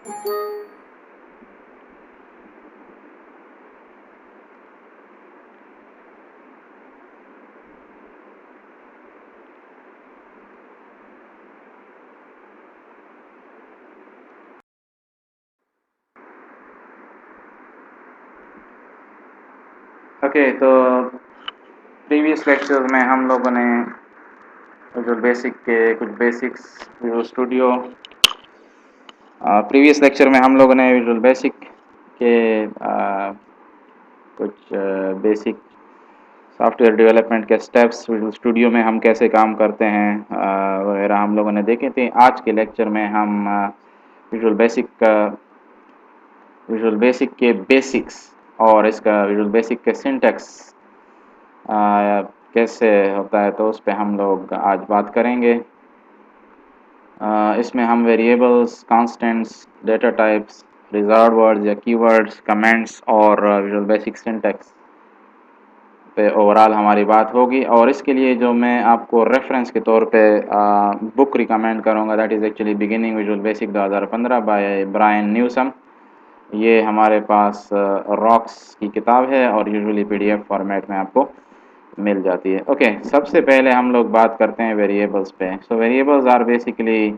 Okay, तो previous lecture में हम लोगों ने विजुअल बेसिक के कुछ basics, visual studio, previous lecture में हम लोगों ने विजुअल बेसिक के कुछ बेसिक सॉफ्टवेयर डेवलपमेंट के स्टेप्स, विजुअल स्टूडियो में हम कैसे काम करते हैं वगैरह हम लोगों ने देखे थे। आज के लेक्चर में हम विजुअल बेसिक के बेसिक्स और इसका विजुअल बेसिक के सिंटैक्स कैसे होता है तो उस पर हम लोग आज बात करेंगे। इसमें हम variables, constants, data types, reserve words या कीवर्ड्स, कमेंट्स और विजुअल बेसिक सिंटैक्स पे ओवरऑल हमारी बात होगी। और इसके लिए जो मैं आपको रेफरेंस के तौर पे बुक रिकमेंड करूँगा, that is actually beginning visual basic 2015 by Brian Newsome. ये हमारे पास रॉक्स की किताब है और यूजुअली पीडीएफ फॉर्मेट में आपको मिल जाती है। ओके, सबसे पहले हम लोग बात करते हैं वेरिएबल्स पे। सो वेरिएबल्स आर बेसिकली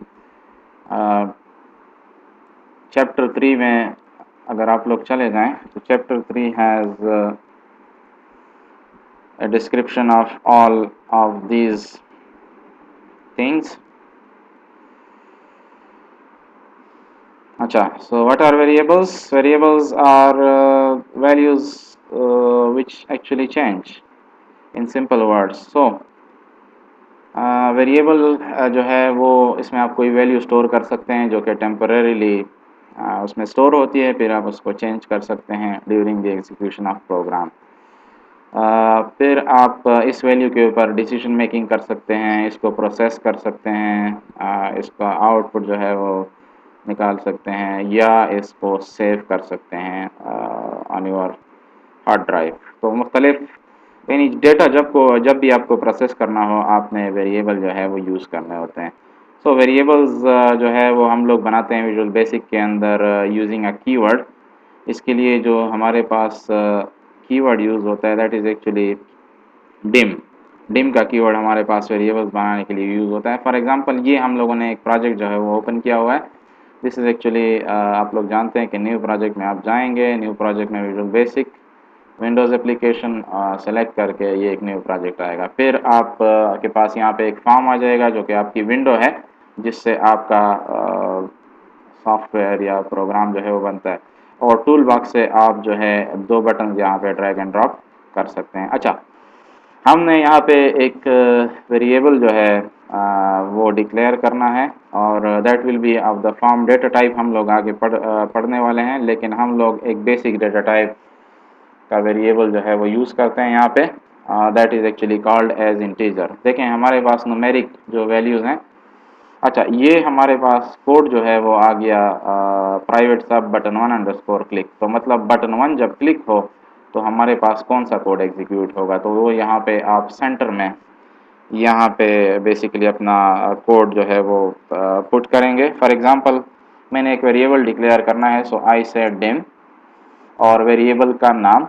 चैप्टर 3 में अगर आप लोग चले जाएं तो chapter 3 has a description of all of these things. Acha, so what are variables? Variables are values which actually change in simple words. So variable जो है वो इसमें आप कोई वैल्यू स्टोर कर सकते हैं जो कि टेम्परेरीली उसमें स्टोर होती है, फिर आप उसको चेंज कर सकते हैं during the execution of program. फिर आप इस वैल्यू के ऊपर डिसीजन मेकिंग कर सकते हैं, इसको प्रोसेस कर सकते हैं, इसका आउटपुट जो है वो निकाल सकते हैं या इसको सेव कर सकते हैं ऑन योर हार्ड ड्राइव। तो मुख्तलिफ यानी डेटा जब भी आपको प्रोसेस करना हो आपने वेरिएबल जो है वो यूज़ करने होते हैं। सो वेरिएबल्स जो है वो हम लोग बनाते हैं विजुअल बेसिक के अंदर यूजिंग अ कीवर्ड। इसके लिए जो हमारे पास कीवर्ड यूज़ होता है that is actually dim. Dim का कीवर्ड हमारे पास वेरिएबल्स बनाने के लिए यूज़ होता है। फॉर एग्जांपल ये हम लोगों ने एक प्रोजेक्ट जो है वो ओपन किया हुआ है। दिस इज़ एक्चुअली आप लोग जानते हैं कि न्यू प्रोजेक्ट में आप जाएंगे, न्यू प्रोजेक्ट में visual basic Windows application select करके ये एक न्यू प्रोजेक्ट आएगा। फिर आप के पास यहाँ पे एक फॉर्म आ जाएगा जो कि आपकी विंडो है जिससे आपका सॉफ्टवेयर या प्रोग्राम जो है वो बनता है। और टूल बॉक्स से आप जो है दो बटन यहाँ पे ड्रैग एंड ड्रॉप कर सकते हैं। अच्छा, हमने यहाँ पे एक वेरिएबल जो है वो डिक्लेयर करना है और that will B of the form data type. हम लोग आगे पढ़ने वाले हैं, लेकिन हम लोग एक बेसिक डेटा टाइप का वेरिएबल जो है वो यूज़ करते हैं यहाँ पे, that is actually called as integer. देखें हमारे पास न्यूमेरिक जो वैल्यूज़ हैं। अच्छा, ये हमारे पास कोड जो है वो आ गया प्राइवेट सब बटन 1 अंडरस्कोर क्लिक। तो मतलब बटन 1 जब क्लिक हो तो हमारे पास कौन सा कोड एग्जीक्यूट होगा, तो वो यहाँ पे आप सेंटर में यहाँ पे बेसिकली अपना कोड जो है वो पुट करेंगे। फॉर एग्जांपल मैंने एक वेरिएबल डिक्लेयर करना है, सो आई सेड डिम और वेरिएबल का नाम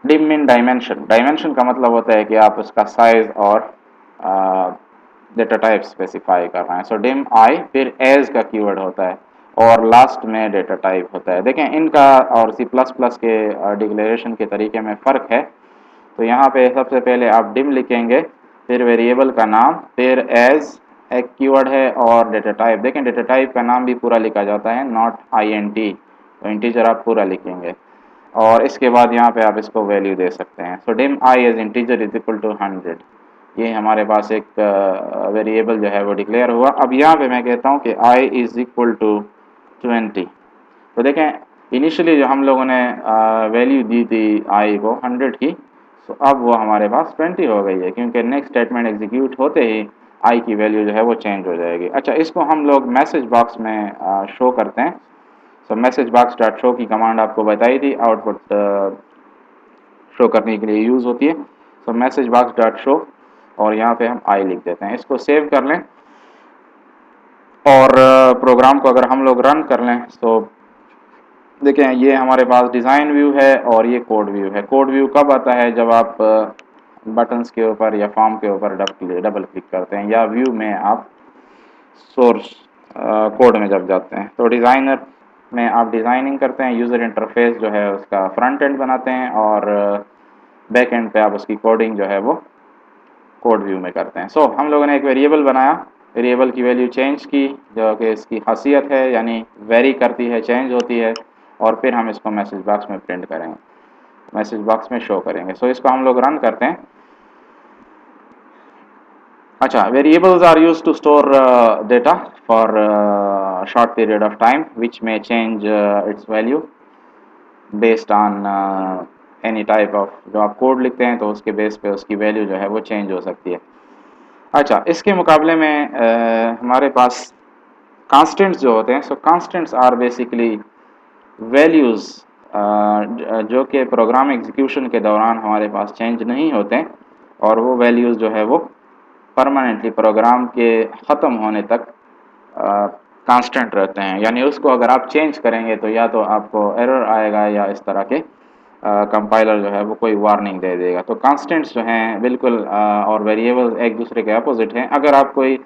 डिम इन डायमेंशन। डायमेंशन का मतलब होता है कि आप उसका साइज और डेटा टाइप स्पेसिफाई कर रहे हैं। सो डिम आई, फिर एज का कीवर्ड होता है और लास्ट में डेटा टाइप होता है। देखें इनका और सी प्लस प्लस के डिक्लेरेशन के तरीके में फ़र्क है। तो यहाँ पे सबसे पहले आप डिम लिखेंगे, फिर वेरिएबल का नाम, फिर एज एक कीवर्ड है और डेटा टाइप। देखें डेटा टाइप का नाम भी पूरा लिखा जाता है, नॉट INT, तो इंटीजर आप पूरा लिखेंगे और इसके बाद यहाँ पे आप इसको वैल्यू दे सकते हैं। So dim I as integer is equal to 100। ये हमारे पास एक वेरिएबल जो है वो डिक्लेयर हुआ। अब यहाँ पे मैं कहता हूँ कि आई इज इक्वल टू 20। तो देखें इनिशियली जो हम लोगों ने वैल्यू दी थी आई को 100 की, तो अब वो हमारे पास 20 हो गई है क्योंकि नेक्स्ट स्टेटमेंट एग्जीक्यूट होते ही आई की वैल्यू जो है वो चेंज हो जाएगी। अच्छा, इसको हम लोग मैसेज बॉक्स में शो करते हैं। सो मैसेज बॉक्स डॉट शो की कमांड आपको बताई थी, आउटपुट शो करने के लिए यूज़ होती है। सो मैसेज बॉक्स डॉट शो और यहाँ पे हम आई लिख देते हैं, इसको सेव कर लें और प्रोग्राम को अगर हम लोग रन कर लें तो देखें ये हमारे पास डिज़ाइन व्यू है और ये कोड व्यू है। कोड व्यू कब आता है? जब आप बटन्स के ऊपर या फॉर्म के ऊपर डबल क्लिक करते हैं या व्यू में आप सोर्स कोड में जब जाते हैं। तो डिज़ाइनर में आप डिज़ाइनिंग करते हैं, यूज़र इंटरफेस जो है उसका फ्रंट एंड बनाते हैं और बैक एंड पे आप उसकी कोडिंग जो है वो कोड व्यू में करते हैं। सो हम लोगों ने एक वेरिएबल बनाया, वेरिएबल की वैल्यू चेंज की जो कि इसकी खासियत है, यानी वेरी करती है, चेंज होती है, और फिर हम इसको मैसेज बॉक्स में प्रिंट करेंगे, मैसेज बॉक्स में शो करेंगे। सो इसको हम लोग रन करते हैं। अच्छा, variables are used to store data for short period of time which में change its value based on any type of, जो आप कोड लिखते हैं तो उसके बेस पे उसकी वैल्यू जो है वो चेंज हो सकती है। अच्छा, इसके मुकाबले में हमारे पास कांस्टेंट्स जो होते हैं, सो कांस्टेंट्स आर बेसिकली वैल्यूज़ जो कि प्रोग्राम एग्जीक्यूशन के दौरान हमारे पास चेंज नहीं होते हैं, और वो वैल्यूज़ जो है वो परमानेंटली प्रोग्राम के ख़त्म होने तक कांस्टेंट रहते हैं। यानी उसको अगर आप चेंज करेंगे तो या तो आपको एरर आएगा या इस तरह के कंपाइलर जो है वो कोई वार्निंग दे देगा। तो कांस्टेंट्स जो हैं बिल्कुल और वेरिएबल्स एक दूसरे के अपोजिट हैं। अगर आप कोई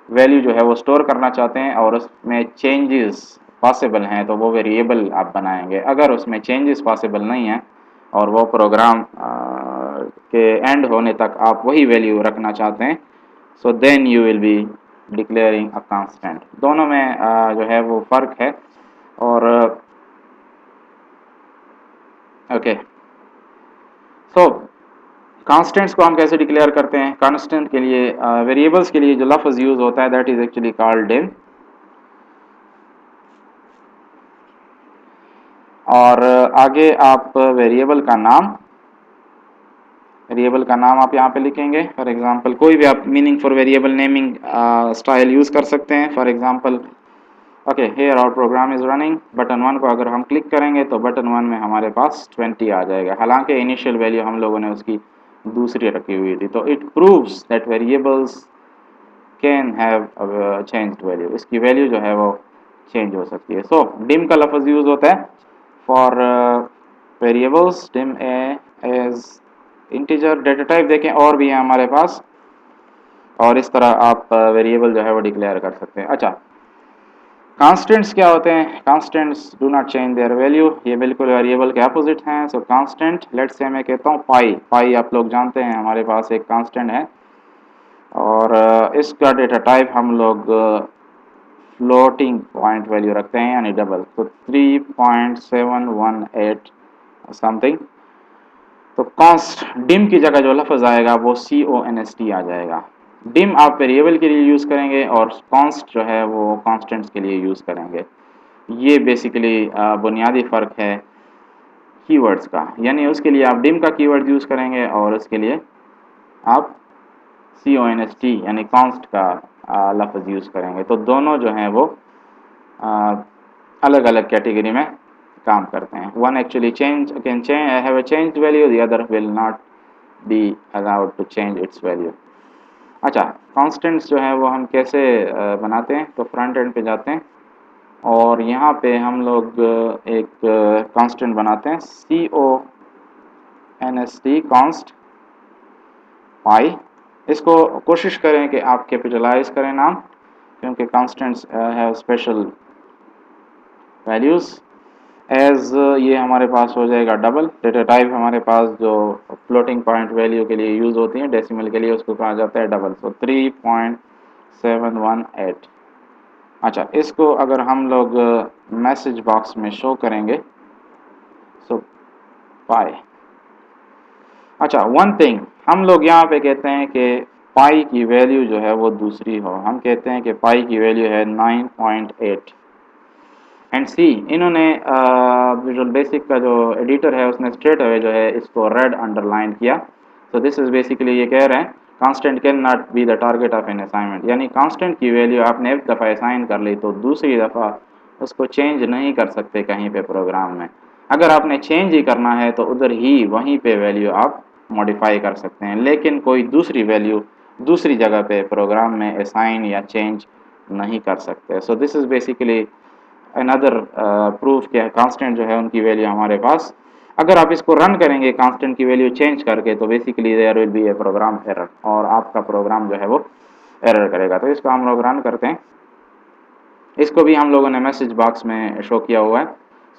वैल्यू जो है वो स्टोर करना चाहते हैं और उसमें चेंजेस पॉसिबल हैं तो वो वेरिएबल आप बनाएंगे। अगर उसमें चेंजेस पॉसिबल नहीं हैं और वो प्रोग्राम के एंड होने तक आप वही वैल्यू रखना चाहते हैं, so then you will be declaring a constant. दोनों में जो है वो फ़र्क है। और ओके, सो कांस्टेंट्स को हम कैसे डिक्लेयर करते हैं? कांस्टेंट के लिए वेरिएबल्स के लिए जो लफ्ज़ यूज़ होता है that is actually called dim. और आगे आप वेरिएबल का नाम आप यहाँ पे लिखेंगे। फॉर एग्जांपल कोई भी आप meaning for variable naming style use कर सकते हैं। For example okay, here our program is running, button 1 को अगर हम क्लिक करेंगे तो बटन 1 में हमारे पास 20 आ जाएगा। हालांकि इनिशियल वैल्यू हम लोगों ने उसकी दूसरी रखी हुई थी। तो it proves that variables can have changed value, इसकी वैल्यू जो है वो चेंज हो सकती है। सो डिम का लफ्ज़ यूज़ होता है for variables. Dim as integer data type देखें और भी है हमारे पास, और इस तरह आप वेरिएबल जो है वो डिक्लेयर कर सकते हैं। अच्छा, कांस्टेंट्स क्या होते हैं? Constants do not change their value, ये बिल्कुल वेरिएबल के अपोजिट हैं। सो कांस्टेंट, लेट्स से मैं कहता हूँ पाई आप लोग जानते हैं हमारे पास एक कांस्टेंट है, और इसका डेटा टाइप हम लोग फ्लोटिंग पॉइंट वैल्यू रखते हैं, यानी डबल। तो 3.718 समथिंग। तो कॉन्स्ट डिम की जगह जो लफ्ज़ आएगा वो CONST आ जाएगा। डिम आप वेरिएबल के लिए यूज़ करेंगे और कॉन्स्ट जो है वो कॉन्स्टेंट्स के लिए यूज़ करेंगे। ये बेसिकली बुनियादी फ़र्क है कीवर्ड्स का, यानी उसके लिए आप डिम का कीवर्ड यूज़ करेंगे और उसके लिए आप CONST यानी कॉन्स्ट का लफ्ज़ यूज़ करेंगे। तो दोनों जो हैं वो अलग अलग कैटेगरी में काम करते हैं। One actually can have a changed value, the other will not be allowed to change its value. अच्छा, कांस्टेंट्स जो है वो हम कैसे बनाते हैं? तो फ्रंट एंड पे जाते हैं और यहाँ पे हम लोग एक कांस्टेंट बनाते हैं CONST कॉन्स्ट पाई। इसको कोशिश करें कि आप कैपिटलाइज करें नाम, क्योंकि constants have special values. As ये हमारे पास हो जाएगा डबल। डेटा टाइप हमारे पास जो फ्लोटिंग पॉइंट वैल्यू के लिए यूज़ होती है डेसिमल के लिए, उसको कहा जाता है डबल। सो 3.718। अच्छा, इसको अगर हम लोग मैसेज बॉक्स में शो करेंगे, सो पाई। अच्छा, वन थिंग हम लोग यहाँ पे कहते हैं कि पाई की वैल्यू जो है वो दूसरी हो। हम कहते हैं कि पाई की वैल्यू है 9.8 एंड सी। इन्होंने विजुअल बेसिक का जो एडिटर है उसने स्ट्रेट अवे जो है इसको रेड अंडरलाइन किया। सो दिस इज बेसिकली ये कह रहे हैं constant can not be the target of an assignment, यानी कांस्टेंट की वैल्यू आपने एक दफ़ा असाइन कर ली तो दूसरी दफ़ा उसको चेंज नहीं कर सकते कहीं पे प्रोग्राम में। अगर आपने चेंज ही करना है तो उधर ही वहीं पे वैल्यू आप मॉडिफाई कर सकते हैं, लेकिन कोई दूसरी वैल्यू दूसरी जगह पे प्रोग्राम में असाइन या चेंज नहीं कर सकते। So this is basically another proof कि कांस्टेंट जो है उनकी वैल्यू हमारे पास, अगर आप इसको रन करेंगे कांस्टेंट की वैल्यू चेंज करके, तो basically there will be a program error, और आपका प्रोग्राम जो है वो एरर करेगा। तो इसको हम लोग रन करते हैं। इसको भी हम लोगों ने मैसेज बॉक्स में शो किया हुआ है।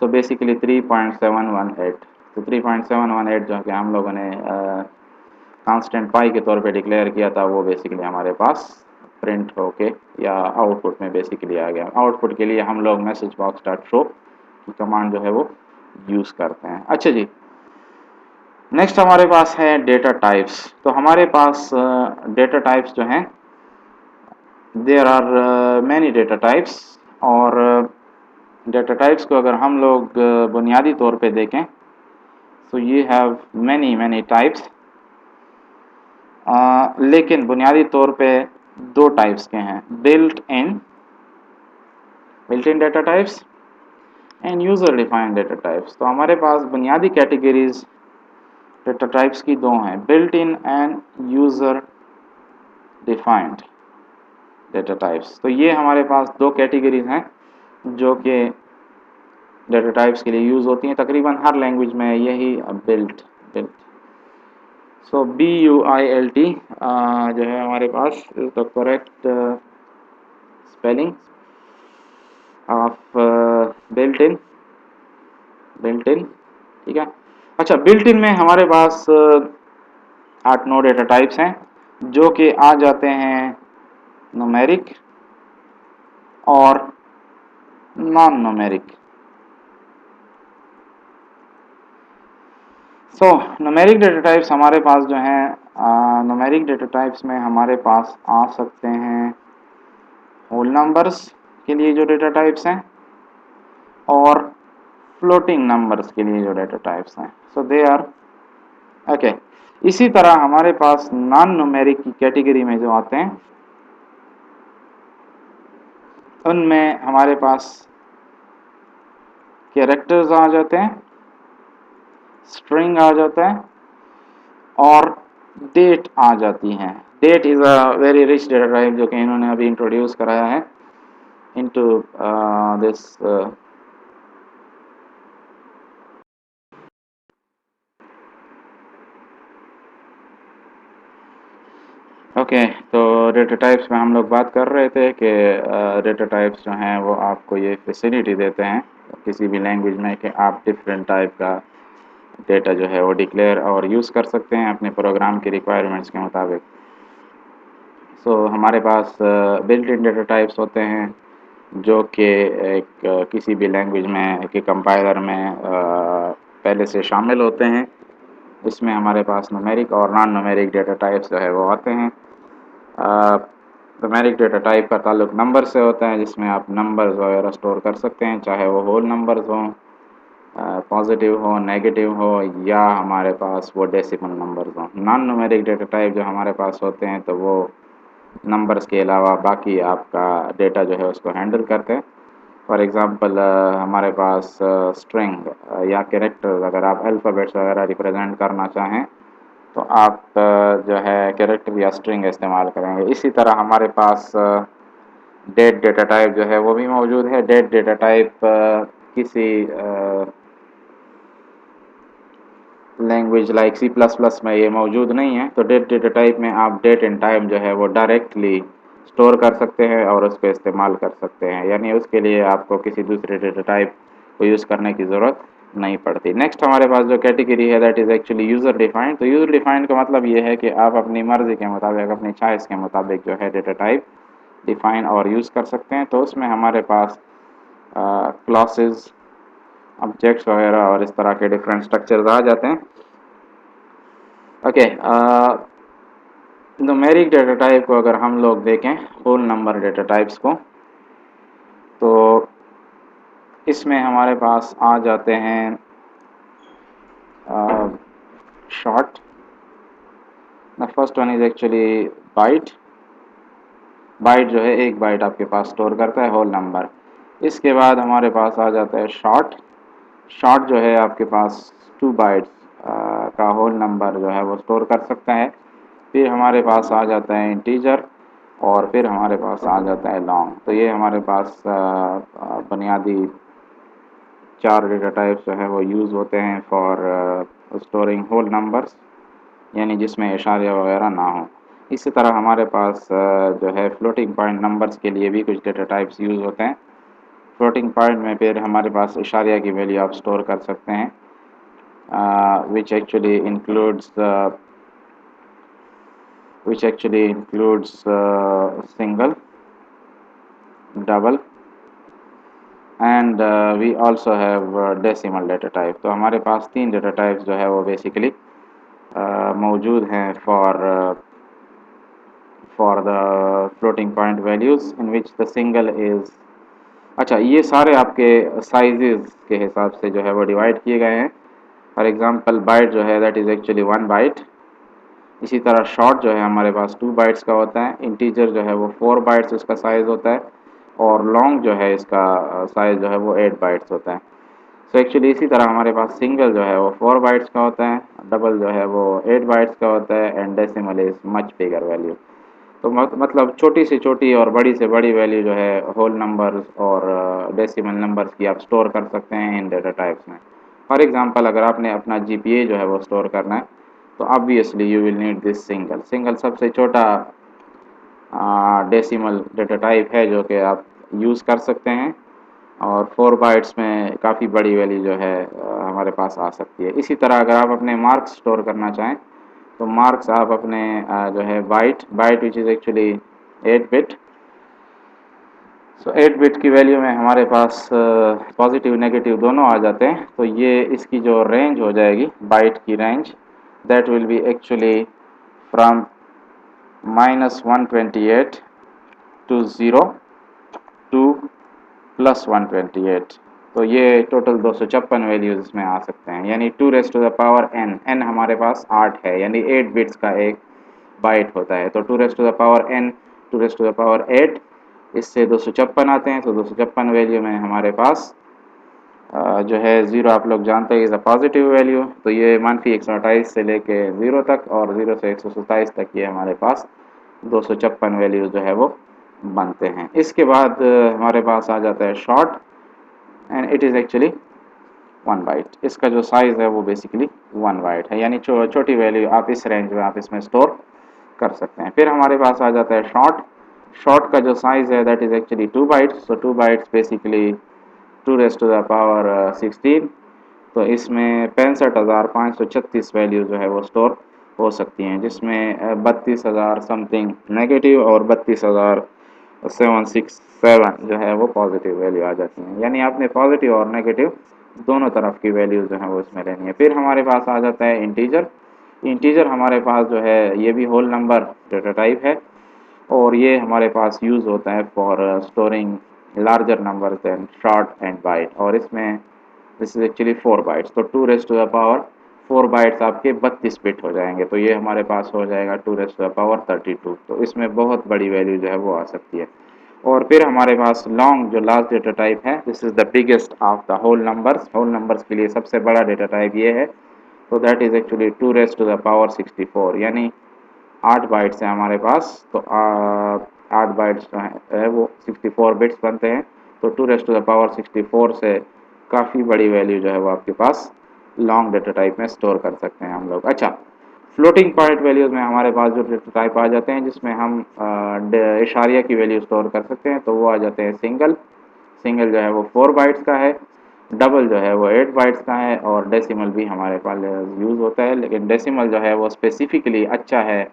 सो बेसिकली 3.718, तो 3.718 जो है कि हम लोगों ने कांस्टेंट पाई के तौर पे डिक्लेयर किया था, वो बेसिकली हमारे पास प्रिंट होके या आउटपुट में बेसिकली आ गया। आउटपुट के लिए हम लोग मैसेज बॉक्स डॉट शो की कमांड जो है वो यूज़ करते हैं। अच्छा जी, नेक्स्ट हमारे पास है डेटा टाइप्स। तो हमारे पास डेटा टाइप्स जो हैं, there are many data types, और डेटा टाइप्स को अगर हम लोग बुनियादी तौर पे देखें, सो ये हैव मैनी मैनी टाइप्स, लेकिन बुनियादी तौर पे दो टाइप्स के हैं, built in data types end user defined data types. तो हमारे पास बुनियादी कैटेगरीज डेटा टाइप्स की दो हैं, built in end user defined data types. तो ये हमारे पास दो कैटेगरीज हैं जो कि डेटा टाइप्स के लिए यूज़ होती हैं। तकरीबन हर लैंग्वेज में यही बिल्ट बिल्ट सो BUILT जो है हमारे पास is the correct spelling of built in, ठीक है। अच्छा, बिल्ट इन में हमारे पास 8-9 डेटा टाइप्स हैं जो कि आ जाते हैं न्यूमेरिक और नॉन न्यूमेरिक। सो न्यूमेरिक डेटा टाइप्स हमारे पास जो हैं, न्यूमेरिक डेटा टाइप्स में हमारे पास आ सकते हैं होल नंबर्स के लिए जो डेटा टाइप्स हैं, और फ्लोटिंग नंबर्स के लिए जो डेटा टाइप्स हैं। सो दे आर ओके। इसी तरह हमारे पास नॉन न्यूमेरिक की कैटेगरी में जो आते हैं, उनमें हमारे पास कैरेक्टर्स आ जाते हैं, स्ट्रिंग आ जाता है, और डेट आ जाती हैं। That is a very rich data type जो कि इन्होंने अभी इंट्रोड्यूस कराया है इनटू दिस। ओके, तो डेटा टाइप्स में हम लोग बात कर रहे थे कि डेटा टाइप्स जो हैं वो आपको ये फैसिलिटी देते हैं किसी भी लैंग्वेज में कि आप डिफरेंट टाइप का डेटा जो है वो डिक्लेयर और यूज़ कर सकते हैं अपने प्रोग्राम की रिक्वायरमेंट्स के मुताबिक। सो हमारे पास बिल्ट इन डेटा टाइप्स होते हैं जो कि एक किसी भी लैंग्वेज में कि कंपाइलर में पहले से शामिल होते हैं। इसमें हमारे पास न्यूमेरिक और नॉन न्यूमेरिक डेटा टाइप्स जो है वो आते हैं। न्यूमेरिक डेटा टाइप का ताल्लुक नंबर से होता है, जिसमें आप नंबर्स वगैरह स्टोर कर सकते हैं, चाहे वो होल नंबर्स हों, पॉजिटिव हो, नेगेटिव हो, या हमारे पास वो डेसिमल नंबर्स हों। नॉन न्यूमेरिक डेटा टाइप जो हमारे पास होते हैं, तो वो नंबर्स के अलावा बाकी आपका डेटा जो है उसको हैंडल करते हैं। फॉर एग्ज़ाम्पल हमारे पास स्ट्रिंग या कैरेक्टर्स, अगर आप अल्फ़ाबेट्स वगैरह रिप्रेजेंट करना चाहें तो आप जो है कैरेक्टर या स्ट्रिंग इस्तेमाल करेंगे। इसी तरह हमारे पास डेट डेटा टाइप जो है वो भी मौजूद है। डेट डेटा टाइप किसी लैंग्वेज लाइक C++ में ये मौजूद नहीं है। तो डेट डेटा टाइप में आप डेट एंड टाइम जो है वो डायरेक्टली स्टोर कर सकते हैं और उसको इस्तेमाल कर सकते हैं, यानी उसके लिए आपको किसी दूसरे डेटा टाइप को यूज़ करने की ज़रूरत नहीं पड़ती। नेक्स्ट हमारे पास जो कैटेगरी है that is actually user defined. तो यूज़र डिफाइंड का मतलब ये है कि आप अपनी मर्ज़ी के मुताबिक, अपनी चॉइस के मुताबिक जो है डेटा टाइप डिफाइन और यूज़ कर सकते हैं। तो उसमें हमारे पास क्लासेस, ऑब्जेक्ट्स वगैरह और इस तरह के डिफरेंट स्ट्रक्चर्स आ जाते हैं। ओके, न्यूमेरिक डेटा टाइप को अगर हम लोग देखें, होल नंबर डेटा टाइप्स को, तो इसमें हमारे पास आ जाते हैं short. The first one is actually byte. Byte जो है एक बाइट आपके पास स्टोर करता है होल नंबर। इसके बाद हमारे पास आ जाता है शॉर्ट। शॉर्ट जो है आपके पास 2 बाइट्स का होल नंबर जो है वो स्टोर कर सकता है। फिर हमारे पास आ जाता है इंटीजर, और फिर हमारे पास आ जाता है लॉन्ग। तो ये हमारे पास बुनियादी 4 डेटा टाइप्स जो है वो यूज़ होते हैं फॉर स्टोरिंग होल नंबर्स, यानी जिसमें इशारे वगैरह ना हो। इसी तरह हमारे पास जो है फ्लोटिंग पॉइंट नंबर्स के लिए भी कुछ डेटा टाइप्स यूज़ होते हैं। फ्लोटिंग पॉइंट में फिर हमारे पास इशारिया की वैल्यू आप स्टोर कर सकते हैं, which actually includes single, double and we also have decimal data type. तो हमारे पास 3 डेटा टाइप्स जो है वो बेसिकली मौजूद हैं for the floating point values in which the single is. अच्छा, ये सारे आपके साइजेस के हिसाब से जो है वो डिवाइड किए गए हैं। फॉर एग्जांपल बाइट जो है दैट इज़ एक्चुअली 1 बाइट। इसी तरह शॉर्ट जो है हमारे पास 2 बाइट्स का होता है। इंटीजर जो है वो 4 बाइट्स इसका साइज़ होता है, और लॉन्ग जो है इसका साइज़ जो है वो 8 बाइट्स होता है। सो एक्चुअली इसी तरह हमारे पास सिंगल जो है वो 4 बाइट्स का होता है, डबल जो है वो 8 बाइट्स का होता है, and decimal is much bigger value. तो मतलब छोटी से छोटी और बड़ी से बड़ी वैल्यू जो है होल नंबर्स और डेसिमल नंबर्स की आप स्टोर कर सकते हैं इन डेटा टाइप्स में। फॉर एग्जांपल अगर आपने अपना जीपीए जो है वो स्टोर करना है, तो obviously you will need this single. Single सबसे छोटा डेसिमल डेटा टाइप है जो कि आप यूज़ कर सकते हैं, और 4 बाइट्स में काफ़ी बड़ी वैल्यू जो है हमारे पास आ सकती है। इसी तरह अगर आप अपने मार्क्स स्टोर करना चाहें, तो मार्क्स आप अपने जो है byte which is actually 8 bit. So 8 bit की वैल्यू में हमारे पास पॉजिटिव नेगेटिव दोनों आ जाते हैं। तो ये इसकी जो रेंज हो जाएगी, बाइट की range, that will be actually from -128 to 0 to +128। तो ये टोटल 256 वैल्यूज़ इसमें आ सकते हैं, यानी 2 raise to the power n। n हमारे पास 8 है, यानी 8 बिट्स का एक बाइट होता है। तो 2 raise to the power n, 2 raise to the power 8, इससे 256 आते हैं। तो 256 वैल्यू में हमारे पास जो है 0 आप लोग जानते हैं इज़ अ पॉजिटिव वैल्यू। तो ये -128 से लेके 0 तक, और 0 से 127 तक ये हमारे पास 256 वैल्यूज़ जो है वो बनते हैं। इसके बाद हमारे पास आ जाता है short, and it is actually 1 byte. इसका जो साइज़ है वो बेसिकली 1 बाइट है, यानी छोटी वैल्यू आप इस रेंज में आप इसमें स्टोर कर सकते हैं। फिर हमारे पास आ जाता है शॉर्ट। शॉर्ट का जो साइज़ है that is actually 2 bytes. So 2 bytes basically 2 raise to the power 16। तो इसमें 65,536 वैल्यू जो है वो स्टोर हो सकती हैं, जिसमें 32,000 समथिंग नेगेटिव और 32,767 जो है वो पॉजिटिव वैल्यू आ जाती हैं। यानी आपने पॉजिटिव और नेगेटिव दोनों तरफ की वैल्यूज़ जो है वो इसमें लेनी है। फिर हमारे पास आ जाता है इंटीजर। इंटीजर हमारे पास जो है ये भी होल नंबर डेटा टाइप है, और ये हमारे पास यूज़ होता है for storing larger number than short and byte. और इसमें दिस इज एक्चुअली 4 बाइट्स। तो 2 raise to the power 4 bytes आपके 32 बिट हो जाएंगे। तो ये हमारे पास हो जाएगा 2 रेज़ टू द पावर 32। तो इसमें बहुत बड़ी वैल्यू जो है वो आ सकती है। और फिर हमारे पास लॉन्ग जो लास्ट डेटा टाइप है, this is the biggest of the whole numbers. Whole numbers के लिए सबसे बड़ा डेटा टाइप ये है। तो that is actually 2 raise to the power 64, यानी 8 बाइट्स हैं हमारे पास। तो 8 बाइट्स जो है वो 64 बिट्स बनते हैं। तो 2 रेज़ टू द पावर 64 से काफ़ी बड़ी वैल्यू जो है वो आपके पास लॉन्ग डेटा टाइप में स्टोर कर सकते हैं हम लोग। अच्छा, फ्लोटिंग पॉइंट वैल्यूज़ में हमारे पास जो डेटा टाइप आ जाते हैं जिसमें हम इशारिया की वैल्यू स्टोर कर सकते हैं, तो वो आ जाते हैं सिंगल। सिंगल जो है वो 4 बाइट्स का है, डबल जो है वो 8 बाइट्स का है, और डेसिमल भी हमारे पास यूज़ होता है। लेकिन डेसिमल जो है वो स्पेसिफिकली अच्छा है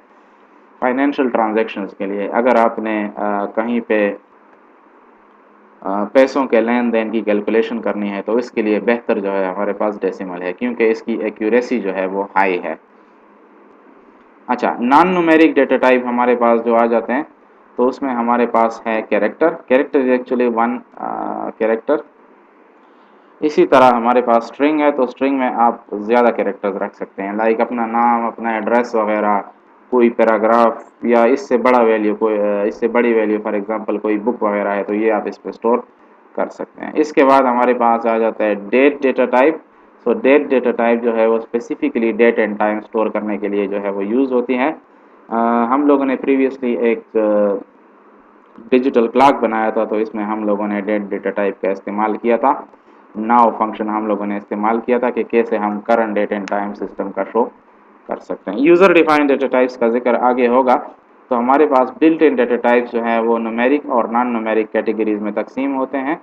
फाइनेंशियल ट्रांजैक्शंस के लिए। अगर आपने कहीं पे पैसों के लेन देन की कैलकुलेशन करनी है, तो इसके लिए बेहतर जो है हमारे पास डेसिमल है, क्योंकि इसकी एक्यूरेसी जो है वो हाई है। अच्छा, नॉन न्यूमेरिक डेटा टाइप हमारे पास जो आ जाते हैं, तो उसमें हमारे पास है character. Character is actually 1 character. इसी तरह हमारे पास स्ट्रिंग है, तो स्ट्रिंग में आप ज़्यादा कैरेक्टर्स रख सकते हैं, लाइक अपना नाम, अपना एड्रेस वगैरह, कोई पैराग्राफ, या इससे बड़ा वैल्यू, कोई इससे बड़ी वैल्यू, फॉर एग्जांपल कोई बुक वगैरह है, तो ये आप इस पर स्टोर कर सकते हैं। इसके बाद हमारे पास आ जाता है date data type. So date data type जो है वो specifically date and time store करने के लिए जो है वो यूज़ होती हैं। हम लोगों ने प्रीवियसली एक डिजिटल क्लॉक बनाया था तो इसमें हम लोगों ने डेट डेटा टाइप का इस्तेमाल किया था। नाउ फंक्शन हम लोगों ने इस्तेमाल किया था कि कैसे हम current date and time system का शो कर सकते हैं। यूज़र डिफाइंड डेटा टाइप्स का जिक्र आगे होगा। तो हमारे पास बिल्ट इन डेटा टाइप्स जो है वो न्यूमेरिक और नॉन न्यूमेरिक कैटेगरीज में तकसीम होते हैं,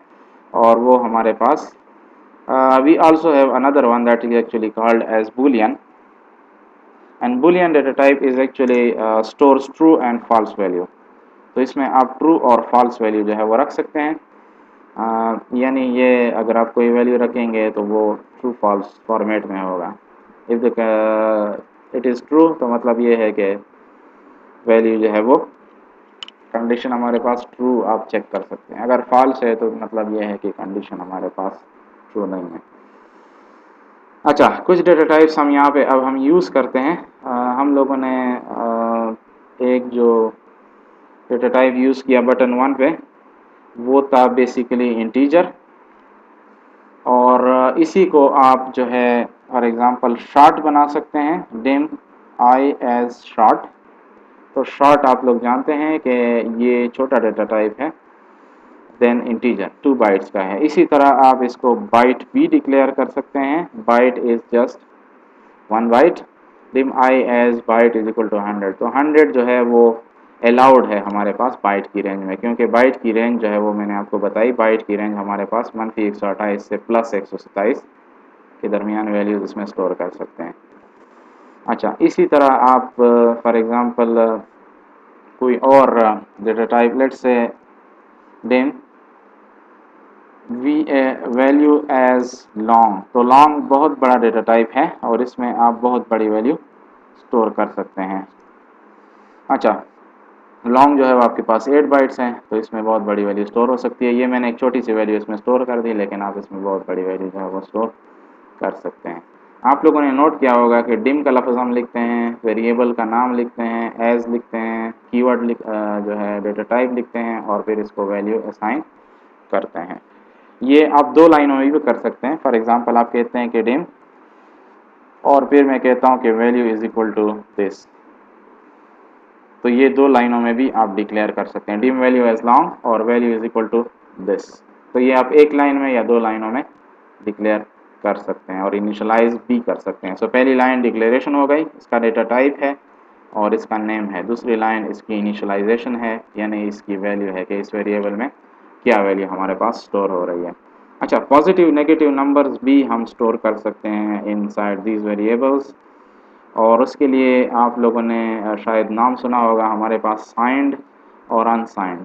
और वो हमारे पास we also have another one that is actually called as boolean, and boolean data type is actually stores true and false value. तो इसमें आप ट्रू और फॉल्स वैल्यू जो है वो रख सकते हैं। यानी ये अगर आप कोई वैल्यू रखेंगे तो वो ट्रू फॉल्स फॉर्मेट में होगा। इफ़ इट इज़ ट्रू तो मतलब ये है कि वैल्यू जो है वो कंडीशन हमारे पास ट्रू आप चेक कर सकते हैं। अगर फॉल्स है तो मतलब ये है कि कंडीशन हमारे पास ट्रू नहीं है। अच्छा, कुछ डेटा टाइप्स हम यहाँ पे अब हम यूज़ करते हैं। हम लोगों ने एक जो डेटा टाइप यूज़ किया बटन 1 पे, वो था बेसिकली इंटीजर, और इसी को आप जो है फॉर एग्जांपल शॉर्ट बना सकते हैं, डिम आई एज शॉर्ट। तो शॉर्ट आप लोग जानते हैं कि ये छोटा डेटा टाइप है, देन इंटीजर 2 बाइट्स का है। इसी तरह आप इसको बाइट भी डिक्लेयर कर सकते हैं, byte is just 1 byte, dim I as byte is equal to 100। तो 100 जो है वो अलाउड है हमारे पास बाइट की रेंज में, क्योंकि बाइट की रेंज जो है वो मैंने आपको बताई, बाइट की रेंज हमारे पास -128 से +127 के दरमियान वैल्यूज इसमें स्टोर कर सकते हैं। अच्छा, इसी तरह आप फॉर एग्जांपल कोई और data type let's say dim v value as long. तो लॉन्ग बहुत बड़ा डेटा टाइप है और इसमें आप बहुत बड़ी वैल्यू स्टोर कर सकते हैं। अच्छा, लॉन्ग जो है वो आपके पास 8 बाइट्स हैं, तो इसमें बहुत बड़ी वैल्यू स्टोर हो सकती है। ये मैंने एक छोटी सी वैल्यू इसमें स्टोर कर दी, लेकिन आप इसमें बहुत बड़ी वैल्यू जो है वो स्टोर कर सकते हैं। आप लोगों ने नोट किया होगा कि डिम का लफ्ज़ हम लिखते हैं, वेरिएबल का नाम लिखते हैं, एज लिखते हैं, कीवर्ड जो है डेटा टाइप लिखते हैं, और फिर इसको वैल्यू असाइन करते हैं। ये आप 2 लाइनों में भी कर सकते हैं। फॉर एग्जांपल आप कहते हैं कि डिम, और फिर मैं कहता हूँ कि value is equal to this. तो ये 2 लाइनों में भी आप डिक्लेयर कर सकते हैं, डिम वैल्यू एज लॉन्ग और value is equal to this. तो ये आप एक लाइन में या 2 लाइनों में डिक्लेयर कर सकते हैं और इनिशियलाइज भी कर सकते हैं। सो पहली लाइन डिक्लेरेशन हो गई, इसका डेटा टाइप है और इसका नेम है। दूसरी लाइन इसकी इनिशियलाइजेशन है, यानी इसकी वैल्यू है कि इस वेरिएबल में क्या वैल्यू हमारे पास स्टोर हो रही है। अच्छा, पॉजिटिव नेगेटिव नंबर्स भी हम स्टोर कर सकते हैं इनसाइड दीज वेरिएबल्स, और उसके लिए आप लोगों ने शायद नाम सुना होगा हमारे पास साइंड और अनसाइंड।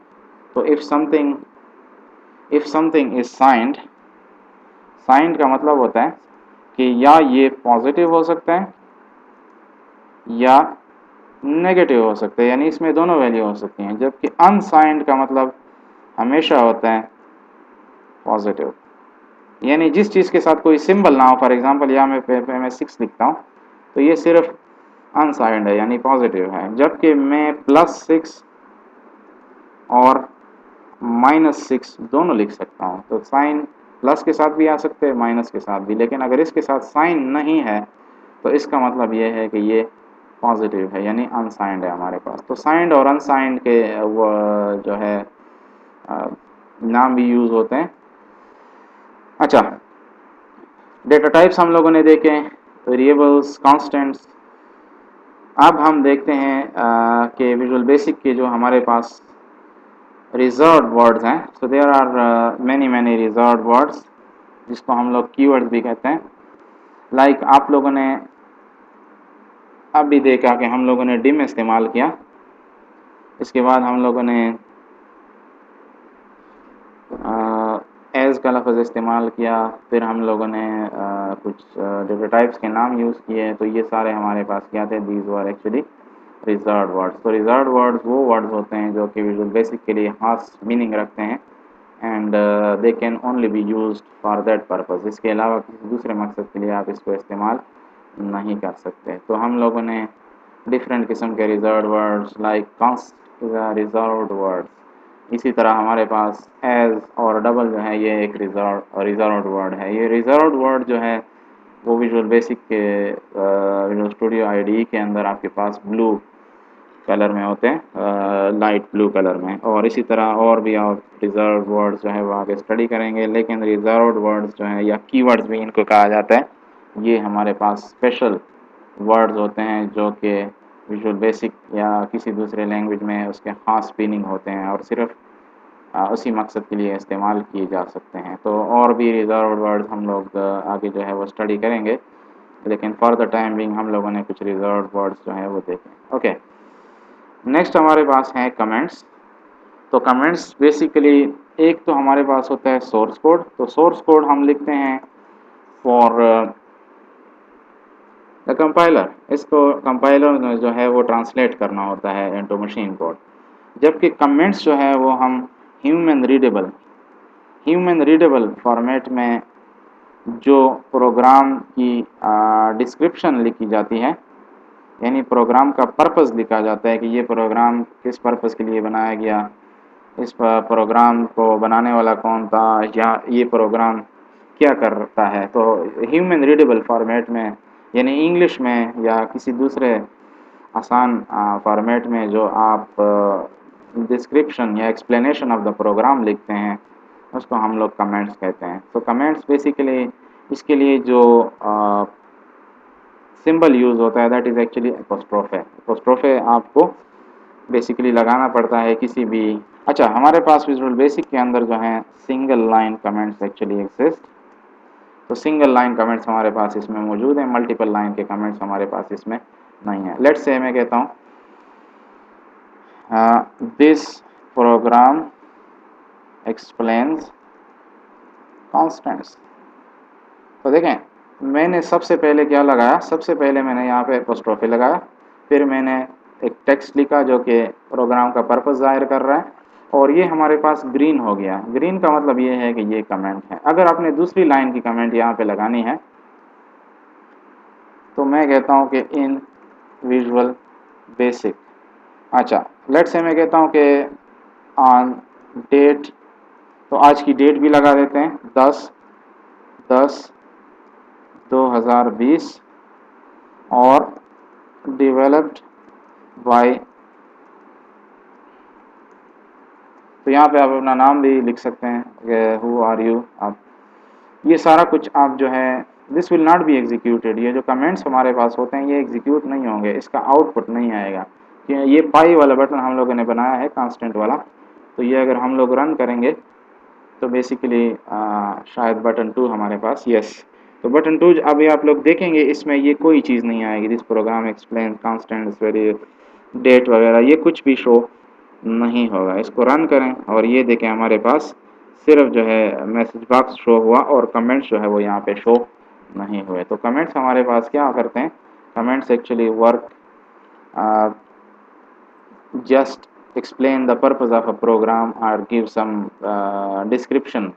तो if something is signed, signed का मतलब होता है कि या ये पॉजिटिव हो सकता है या नेगेटिव हो सकता है, यानी इसमें दोनों वैल्यू हो सकती हैं। जबकि अनसाइंड का मतलब हमेशा होता है पॉजिटिव, यानी जिस चीज़ के साथ कोई सिंबल ना हो। फॉर एग्जांपल यहाँ मैं 6 लिखता हूँ, तो ये सिर्फ अनसाइंड है यानी पॉजिटिव है। जबकि मैं +6 और -6 दोनों लिख सकता हूँ, तो साइन प्लस के साथ भी आ सकते हैं, माइनस के साथ भी। लेकिन अगर इसके साथ साइन नहीं है तो इसका मतलब ये है कि ये पॉजिटिव है, यानी अनसाइंड है हमारे पास। तो साइंड और अनसाइंड के वो जो है नाम भी यूज़ होते हैं। अच्छा, डेटा टाइप्स हम लोगों ने देखे, वेरिएबल्स, कांस्टेंट्स। अब हम देखते हैं कि विजुअल बेसिक के जो हमारे पास रिजर्व्ड वर्ड्स हैं। So there are many reserved words, जिसको हम लोग कीवर्ड्स भी कहते हैं। लाइक आप लोगों ने अब भी देखा कि हम लोगों ने डिम इस्तेमाल किया, इसके बाद हम लोगों ने एज का लफ्ज़ इस्तेमाल किया, फिर हम लोगों ने कुछ डेटा टाइप्स के नाम यूज़ किए। तो ये सारे हमारे पास क्या थे, these were actually reserved words. तो रिजर्व्ड वर्ड्स वो वर्ड्स होते हैं जो कि विजुअल बेसिक के लिए खास मीनिंग रखते हैं, and they can only be used for that purpose. इसके अलावा किसी दूसरे मकसद के लिए आप इसको इस्तेमाल नहीं कर सकते। तो हम लोगों ने डिफरेंट किस्म के reserved words like const is a reserved word. इसी तरह हमारे पास एज और डबल जो है ये एक रिजर्व्ड वर्ड है। ये रिजर्व्ड वर्ड जो है वो विजुअल बेसिक के विजुअल स्टूडियो आईडी के अंदर आपके पास ब्लू कलर में होते हैं, लाइट ब्लू कलर में। और इसी तरह और भी आप रिजर्व वर्ड्स जो है वो आगे स्टडी करेंगे, लेकिन रिजर्व वर्ड्स जो है या कीवर्ड्स भी इनको कहा जाता है, ये हमारे पास स्पेशल वर्ड्स होते हैं जो कि विजुअल बेसिक या किसी दूसरे लैंग्वेज में उसके ख़ास मीनिंग होते हैं और सिर्फ उसी मकसद के लिए इस्तेमाल किए जा सकते हैं। तो और भी रिजर्व वर्ड्स हम लोग आगे जो है वो स्टडी करेंगे, लेकिन फॉर द टाइम बिंग हम लोगों ने कुछ रिजर्व वर्ड्स जो है वो देखे। ओके, नेक्स्ट हमारे पास हैं कमेंट्स। तो कमेंट्स बेसिकली एक तो हमारे पास होता है सोर्स कोड। तो सोर्स कोड हम लिखते हैं फॉर द कंपाइलर। इसको कंपाइलर ने जो है वो ट्रांसलेट करना होता है इनटू मशीन कोड। जबकि कमेंट्स जो है वो हम ह्यूमन रीडेबल फॉर्मेट में जो प्रोग्राम की डिस्क्रिप्शन लिखी जाती है, यानी प्रोग्राम का पर्पस लिखा जाता है कि ये प्रोग्राम किस पर्पस के लिए बनाया गया, इस प्रोग्राम को बनाने वाला कौन था, या ये प्रोग्राम क्या करता है। तो ह्यूमन रीडेबल फॉर्मेट में, यानी इंग्लिश में या किसी दूसरे आसान फॉर्मेट में जो आप डिस्क्रिप्शन या एक्सप्लेनेशन ऑफ द प्रोग्राम लिखते हैं, उसको हम लोग कमेंट्स कहते हैं। तो कमेंट्स बेसिकली इसके लिए जो सिंबल यूज़ होता है दैट इज़ एक्चुअली एपोस्ट्रोफे। एपोस्ट्रोफे आपको बेसिकली लगाना पड़ता है किसी भी। अच्छा, हमारे पास विजुअल बेसिक के अंदर जो है single line comments actually exist. तो सिंगल लाइन कमेंट्स हमारे पास इसमें मौजूद हैं, मल्टीपल लाइन के कमेंट्स हमारे पास इसमें नहीं है। लेट्स से मैं कहता हूँ दिस प्रोग्राम एक्सप्लेन्स कॉन्स्टेंट्स। तो देखें, मैंने सबसे पहले क्या लगाया, सबसे पहले मैंने यहाँ पे एपोस्ट्रोफी लगाया, फिर मैंने एक टेक्स्ट लिखा जो कि प्रोग्राम का पर्पस जाहिर कर रहा है, और ये हमारे पास ग्रीन हो गया। ग्रीन का मतलब ये है कि ये कमेंट है। अगर आपने दूसरी लाइन की कमेंट यहाँ पे लगानी है तो मैं कहता हूँ कि इन विजुअल बेसिक। अच्छा, लेट्स से मैं कहता हूँ कि ऑन डेट, तो आज की डेट भी लगा देते हैं 10/10/2020 और डेवलप्ड बाय। तो यहाँ पे आप अपना नाम भी लिख सकते हैं, हु आर यू। आप ये सारा कुछ आप जो है, this will not be executed. ये जो कमेंट्स हमारे पास होते हैं ये एग्जीक्यूट नहीं होंगे, इसका आउटपुट नहीं आएगा। ये पाई वाला बटन हम लोगों ने बनाया है कांस्टेंट वाला, तो ये अगर हम लोग रन करेंगे तो बेसिकली शायद बटन 2 हमारे पास, यस। तो बटन 2 अभी आप लोग देखेंगे इसमें ये कोई चीज़ नहीं आएगी, this program explain constant very date वगैरह ये कुछ भी शो नहीं होगा। इसको रन करें और ये देखें हमारे पास सिर्फ जो है मैसेज बॉक्स शो हुआ और कमेंट्स जो है वो यहाँ पे शो नहीं हुए। तो कमेंट्स हमारे पास क्या करते हैं, comments actually work just explain the purpose of a program or give some description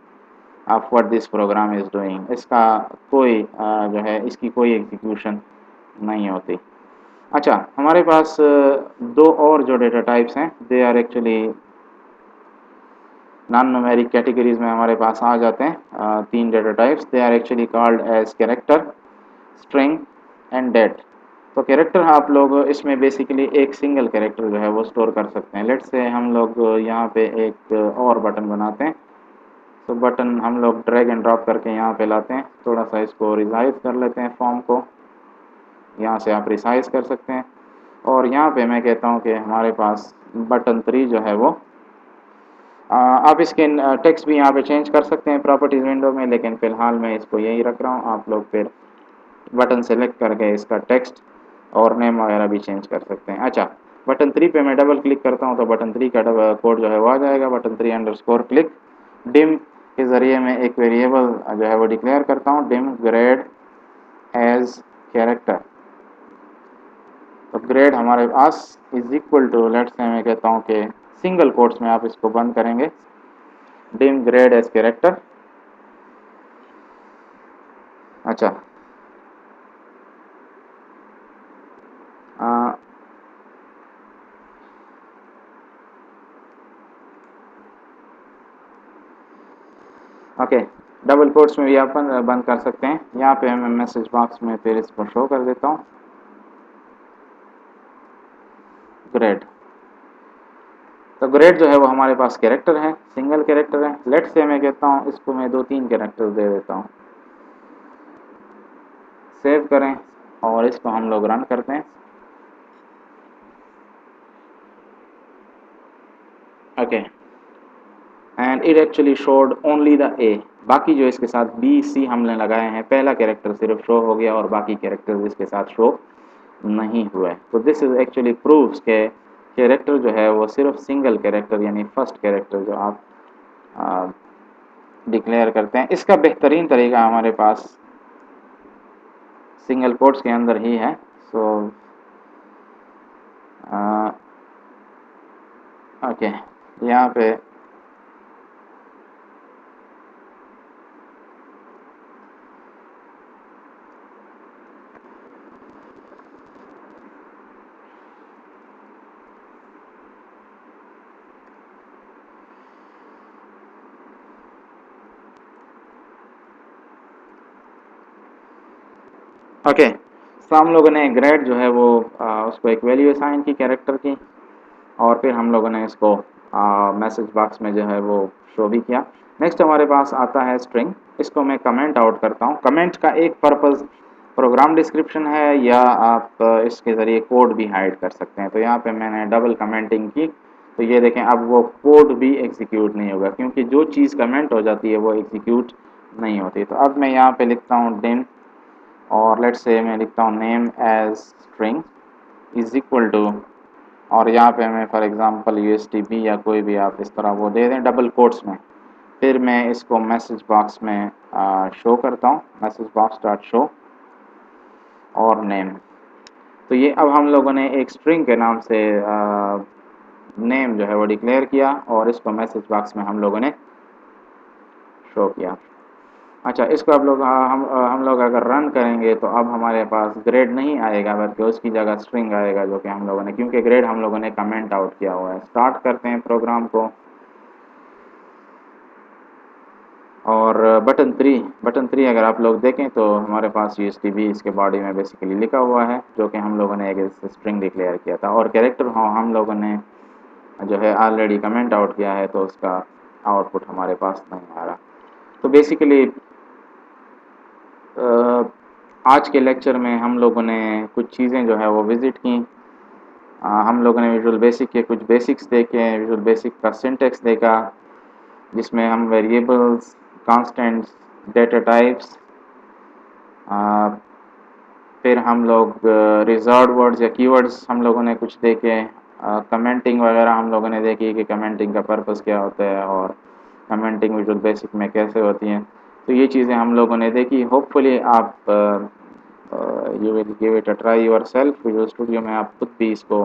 of what this program is doing। इसका कोई जो है इसकी कोई एग्जीक्यूशन नहीं होती। अच्छा, हमारे पास दो और जो डेटा टाइप्स हैं, they are actually non numeric categories में हमारे पास आ जाते हैं। तीन data types, they are actually called as character, string and date. तो कैरेक्टर आप लोग इसमें बेसिकली एक सिंगल कैरेक्टर जो है वो स्टोर कर सकते हैं। लेट्स से हम लोग यहाँ पे एक और बटन बनाते हैं। तो बटन हम लोग ड्रैग एंड ड्रॉप करके यहाँ पे लाते हैं, थोड़ा सा इसको रिसाइज कर लेते हैं फॉर्म को, यहाँ से आप रिसाइज कर सकते हैं। और यहाँ पे मैं कहता हूँ कि हमारे पास बटन 3 जो है वो आप इसके टेक्स्ट भी यहाँ पे चेंज कर सकते हैं प्रॉपर्टीज़ विंडो में, लेकिन फ़िलहाल मैं इसको यही रख रहा हूँ। आप लोग फिर बटन सेलेक्ट करके इसका टेक्स्ट और नेम वगैरह भी चेंज कर सकते हैं। अच्छा, बटन 3 पे मैं डबल क्लिक करता हूँ तो बटन 3 का कोड जो है वो आ जाएगा। बटन 3 अंडरस्कोर क्लिक डिम के ज़रिए मैं एक वेरिएबल जो है वो डिक्लेयर करता हूँ, डिम ग्रेड एज कैरेक्टर। तो ग्रेड हमारे पास is equal to, let's say मैं कहता हूँ कि सिंगल कोट्स में आप इसको बंद करेंगे, डिम ग्रेड एज कैरेक्टर। अच्छा, ओके, डबल कोट्स में भी आप बंद कर सकते हैं। यहाँ पे मैं मैसेज बॉक्स में फिर इसको शो कर देता हूँ, ग्रेड। तो ग्रेड जो है वो हमारे पास कैरेक्टर है, सिंगल कैरेक्टर है। लेट्स से मैं कहता हूँ इसको मैं 2-3 कैरेक्टर दे देता हूँ। सेव करें और इसको हम लोग रन करते हैं। Okay, and it actually showed only the ए। बाकी जो इसके साथ बी सी हमने लगाए हैं, पहला कैरेक्टर सिर्फ शो हो गया और बाकी कैरेक्टर इसके साथ शो नहीं हुए। तो दिस इज एक्चुअली प्रूव्स के कैरेक्टर जो है वो सिर्फ सिंगल कैरेक्टर यानी फर्स्ट कैरेक्टर जो आप डिक्लेयर करते हैं, इसका बेहतरीन तरीका हमारे पास सिंगल कोट्स के अंदर ही है। सो ओके, यहाँ पे ओके, तो हम लोगों ने ग्रेड जो है वो उसको एक वैल्यू असाइन की कैरेक्टर की, और फिर हम लोगों ने इसको मैसेज बॉक्स में जो है वो शो भी किया। नेक्स्ट हमारे पास आता है स्ट्रिंग। इसको मैं कमेंट आउट करता हूँ। कमेंट का एक पर्पज़ प्रोग्राम डिस्क्रिप्शन है, या आप इसके ज़रिए कोड भी हाइड कर सकते हैं। तो यहाँ पे मैंने डबल कमेंटिंग की, तो ये देखें अब वो कोड भी एग्जीक्यूट नहीं होगा, क्योंकि जो चीज़ कमेंट हो जाती है वो एग्जीक्यूट नहीं होती। तो अब मैं यहाँ पे लिखता हूँ दिन, और लेट्स से मैं लिखता हूँ name as string is equal to, और यहाँ पे मैं फॉर एग्जांपल USDB या कोई भी आप इस तरह वो दे दें डबल कोट्स में। फिर मैं इसको मैसेज बॉक्स में शो करता हूँ, मैसेज बॉक्स डॉट शो और नेम। तो ये अब हम लोगों ने एक स्ट्रिंग के नाम से नेम जो है वो डिक्लेयर किया, और इसको मैसेज बॉक्स में हम लोगों ने शो किया। अच्छा, इसको आप लोग हम लोग अगर रन करेंगे तो अब हमारे पास ग्रेड नहीं आएगा, बल्कि उसकी जगह स्ट्रिंग आएगा, जो कि हम लोगों ने, क्योंकि ग्रेड हम लोगों ने कमेंट आउट किया हुआ है। स्टार्ट करते हैं प्रोग्राम को, और बटन 3 अगर आप लोग देखें तो हमारे पास USDB इसके बॉडी में बेसिकली लिखा हुआ है, जो कि हम लोगों ने एक स्ट्रिंग डिक्लेयर किया था, और कैरेक्टर हम लोगों ने जो है ऑलरेडी कमेंट आउट किया है, तो उसका आउटपुट हमारे पास नहीं आ रहा। तो बेसिकली आज के लेक्चर में हम लोगों ने कुछ चीज़ें जो है वो विज़िट की। हम लोगों ने विजुअल बेसिक के कुछ बेसिक्स देखे, विजुअल बेसिक का सिंटेक्स देखा, जिसमें हम वेरिएबल्स, कांस्टेंट्स, डेटा टाइप्स, फिर हम लोग रिजर्व्ड वर्ड्स या कीवर्ड्स हम लोगों ने कुछ देखे, कमेंटिंग वगैरह हम लोगों ने देखी कि कमेंटिंग का पर्पस क्या होता है और कमेंटिंग विजुअल बेसिक में कैसे होती हैं। तो ये चीज़ें हम लोगों ने देखी। होपफुली आप you will give it a try your self. Visual studio में आप खुद भी इसको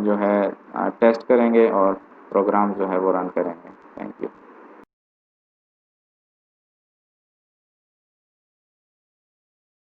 जो है टेस्ट करेंगे और प्रोग्राम जो है वो रन करेंगे। Thank you.